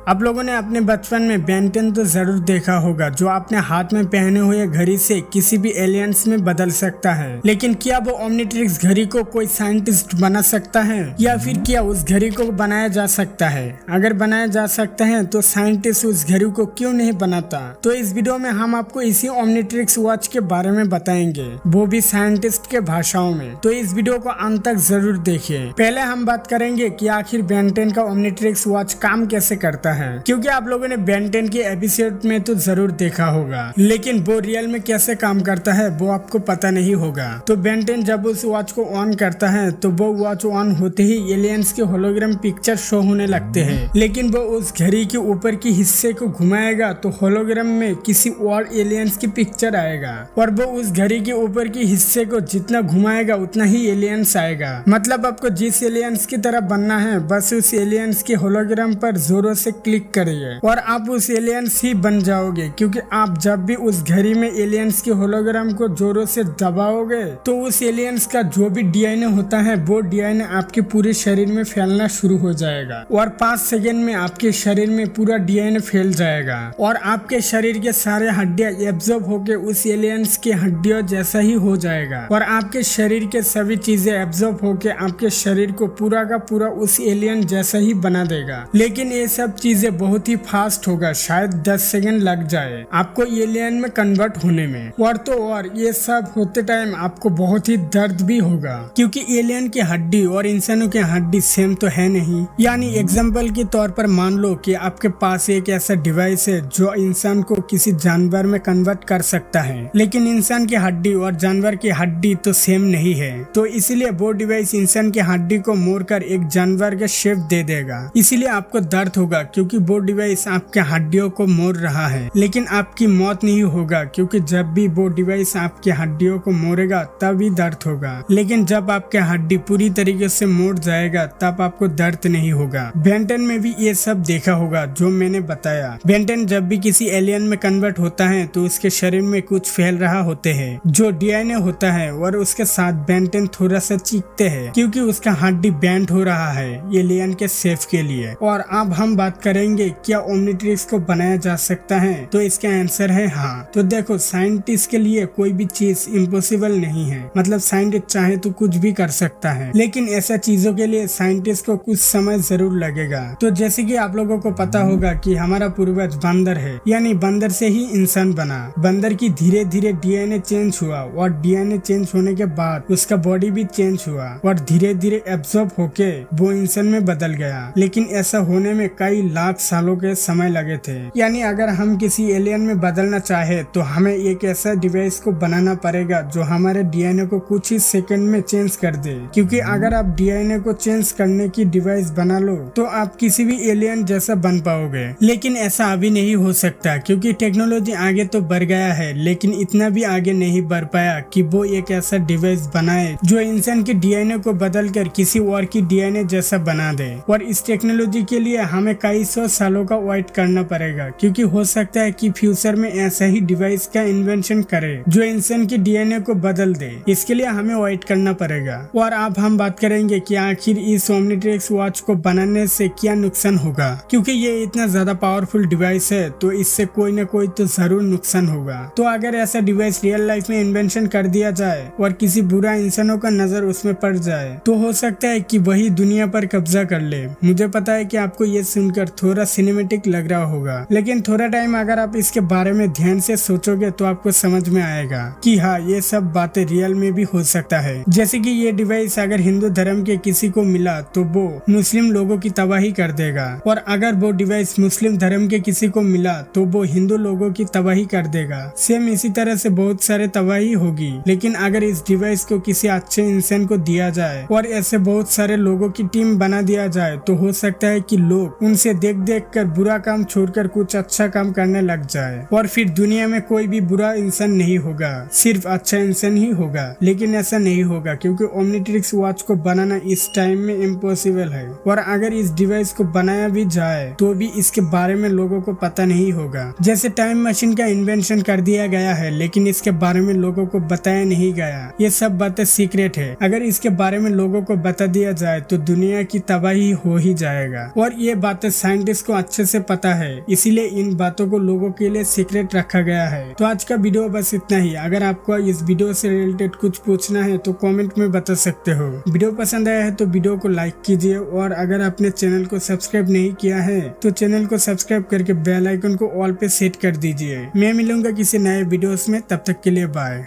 आप लोगों ने अपने बचपन में बेन 10 तो जरूर देखा होगा, जो आपने हाथ में पहने हुए घड़ी से किसी भी एलियंस में बदल सकता है। लेकिन क्या वो ओमनीट्रिक्स घड़ी को कोई साइंटिस्ट बना सकता है, या फिर क्या उस घड़ी को बनाया जा सकता है? अगर बनाया जा सकता है तो साइंटिस्ट उस घड़ी को क्यों नहीं बनाता? तो इस वीडियो में हम आपको इसी ओमनीट्रिक्स वॉच के बारे में बताएंगे, वो भी साइंटिस्ट के भाषाओं में। तो इस वीडियो को अंत तक जरूर देखिए। पहले हम बात करेंगे कि आखिर बेन 10 का ओमनीट्रिक्स वॉच काम कैसे करता है, क्योंकि आप लोगों ने बेन 10 के एपिसोड में तो जरूर देखा होगा, लेकिन वो रियल में कैसे काम करता है वो आपको पता नहीं होगा। तो बेन 10 जब उस वॉच को ऑन करता है तो वो वॉच ऑन होते ही एलियंस के होलोग्राम पिक्चर शो होने लगते हैं, लेकिन वो उस घड़ी के ऊपर के हिस्से को घुमाएगा तो होलोग्राम में किसी और एलियंस की पिक्चर आएगा, और वो उस घड़ी के ऊपर के हिस्से को जितना घुमाएगा उतना ही एलियंस आएगा। मतलब आपको जिस एलियंस की तरह बनना है बस उस एलियंस के होलोग्राम पर जोरों से क्लिक करिए और आप उस एलियंस ही बन जाओगे, क्योंकि आप जब भी उस घड़ी में एलियंस के होलोग्राम को जोरों से दबाओगे तो उस एलियंस का जो भी डीएनए होता है वो डीएनए आपके पूरे शरीर में फैलना शुरू हो जाएगा, और 5 सेकंड में आपके शरीर में पूरा डीएनए फैल जाएगा, और आपके शरीर के सारे हड्डियां एब्जॉर्ब होके उस एलियंस के हड्डियों जैसा ही हो जाएगा, और आपके शरीर के सभी चीजें एब्जॉर्ब होके आपके शरीर को पूरा का पूरा उस एलियन जैसा ही बना देगा। लेकिन ये सब चीजें बहुत ही फास्ट होगा, शायद 10 सेकंड लग जाए आपको एलियन में कन्वर्ट होने में। और तो और ये सब होते टाइम आपको बहुत ही दर्द भी होगा, क्योंकि एलियन की हड्डी और इंसानों की हड्डी सेम तो है नहीं। यानी एग्जाम्पल के तौर पर मान लो कि आपके पास एक ऐसा डिवाइस है जो इंसान को किसी जानवर में कन्वर्ट कर सकता है, लेकिन इंसान की हड्डी और जानवर की हड्डी तो सेम नहीं है, तो इसीलिए वो डिवाइस इंसान की हड्डी को मोड़कर एक जानवर के शेप दे देगा। इसीलिए आपको दर्द होगा, क्योंकि वो डिवाइस आपके हड्डियों को मोड़ रहा है, लेकिन आपकी मौत नहीं होगा, क्योंकि जब भी वो डिवाइस आपके हड्डियों को मोड़ेगा तभी दर्द होगा, लेकिन जब आपके हड्डी पूरी तरीके से मोड़ जाएगा तब आपको दर्द नहीं होगा। बेन 10 में भी ये सब देखा होगा जो मैंने बताया। बेन 10 जब भी किसी एलियन में कन्वर्ट होता है तो उसके शरीर में कुछ फैल रहा होते हैं जो डीएनए होता है, और उसके साथ बेन 10 थोड़ा सा चीखते हैं क्योंकि उसका हड्डी बेंड हो रहा है एलियन के सेफ के लिए। और अब हम बात करेंगे क्या ओमनीट्रिक्स को बनाया जा सकता है, तो इसका आंसर है हाँ। तो देखो, साइंटिस्ट के लिए कोई भी चीज इम्पॉसिबल नहीं है, मतलब साइंटिस्ट चाहे तो कुछ भी कर सकता है, लेकिन ऐसा चीजों के लिए साइंटिस्ट को कुछ समय जरूर लगेगा। तो जैसे कि आप लोगों को पता होगा कि हमारा पूर्वज बंदर है, यानी बंदर से ही इंसान बना। बंदर की धीरे धीरे डीएनए चेंज हुआ, और डीएनए चेंज होने के बाद उसका बॉडी भी चेंज हुआ, और धीरे धीरे एब्जॉर्ब होके वो इंसान में बदल गया। लेकिन ऐसा होने में कई लाख सालों के समय लगे थे। यानी अगर हम किसी एलियन में बदलना चाहे तो हमें एक ऐसा डिवाइस को बनाना पड़ेगा जो हमारे डीएनए को कुछ ही सेकंड में चेंज कर दे, क्योंकि अगर आप डीएनए को चेंज करने की डिवाइस बना लो तो आप किसी भी एलियन जैसा बन पाओगे। लेकिन ऐसा अभी नहीं हो सकता, क्योंकि टेक्नोलॉजी आगे तो बढ़ गया है, लेकिन इतना भी आगे नहीं बढ़ पाया कि वो एक ऐसा डिवाइस बनाए जो इंसान के डीएनए को बदल कर किसी और की डीएनए जैसा बना दे। और इस टेक्नोलॉजी के लिए हमें कई सौ सालों का वेट करना पड़ेगा, क्योंकि हो सकता है कि फ्यूचर में ऐसा ही डिवाइस का इन्वेंशन करे जो इंसान के डीएनए को बदल दे। इसके लिए हमें वेट करना पड़ेगा। और अब हम बात करेंगे कि आखिर इस ओमनीट्रिक्स वॉच को बनाने से क्या नुकसान होगा, क्योंकि ये इतना ज्यादा पावरफुल डिवाइस है तो इससे कोई न कोई तो जरूर नुकसान होगा। तो अगर ऐसा डिवाइस रियल लाइफ में इन्वेंशन कर दिया जाए और किसी बुरा इंसानों का नजर उसमें पड़ जाए तो हो सकता है कि वही दुनिया पर कब्जा कर ले। मुझे पता है कि आपको ये सुनकर थोड़ा सिनेमेटिक लग रहा होगा, लेकिन थोड़ा टाइम अगर आप इसके बारे में ध्यान से सोचोगे तो आपको समझ में आएगा कि हाँ, ये सब बातें रियल में भी हो सकता है। जैसे कि ये डिवाइस अगर हिंदू धर्म के किसी को मिला तो वो मुस्लिम लोगों की तबाही कर देगा, और अगर वो डिवाइस मुस्लिम धर्म के किसी को मिला तो वो हिंदू लोगों की तबाही कर देगा। सेम इसी तरह से बहुत सारे तबाही होगी। लेकिन अगर इस डिवाइस को किसी अच्छे इंसान को दिया जाए और ऐसे बहुत सारे लोगों की टीम बना दिया जाए तो हो सकता है कि लोग उनसे देख देख कर बुरा काम छोड़कर कुछ अच्छा काम करने लग जाए, और फिर दुनिया में कोई भी बुरा इंसान नहीं होगा, सिर्फ अच्छा इंसान ही होगा। लेकिन ऐसा नहीं होगा, क्योंकि ओमनीट्रिक्स वॉच को बनाना इस टाइम में इम्पॉसिबल है, और अगर इस डिवाइस को बनाया भी जाए तो भी इसके बारे में लोगों को पता नहीं होगा। जैसे टाइम मशीन का इन्वेंशन कर दिया गया है, लेकिन इसके बारे में लोगों को बताया नहीं गया। ये सब बातें सीक्रेट है। अगर इसके बारे में लोगों को बता दिया जाए तो दुनिया की तबाही हो ही जाएगा, और ये बातें साइंटिस्ट को अच्छे से पता है, इसीलिए इन बातों को लोगों के लिए सीक्रेट रखा गया है। तो आज का वीडियो बस इतना ही। अगर आपको इस वीडियो से रिलेटेड कुछ पूछना है तो कमेंट में बता सकते हो। वीडियो पसंद आया है तो वीडियो को लाइक कीजिए, और अगर आपने चैनल को सब्सक्राइब नहीं किया है तो चैनल को सब्सक्राइब करके बेल आइकन को ऑल पे सेट कर दीजिए। मैं मिलूंगा किसी नए वीडियोस में, तब तक के लिए बाय।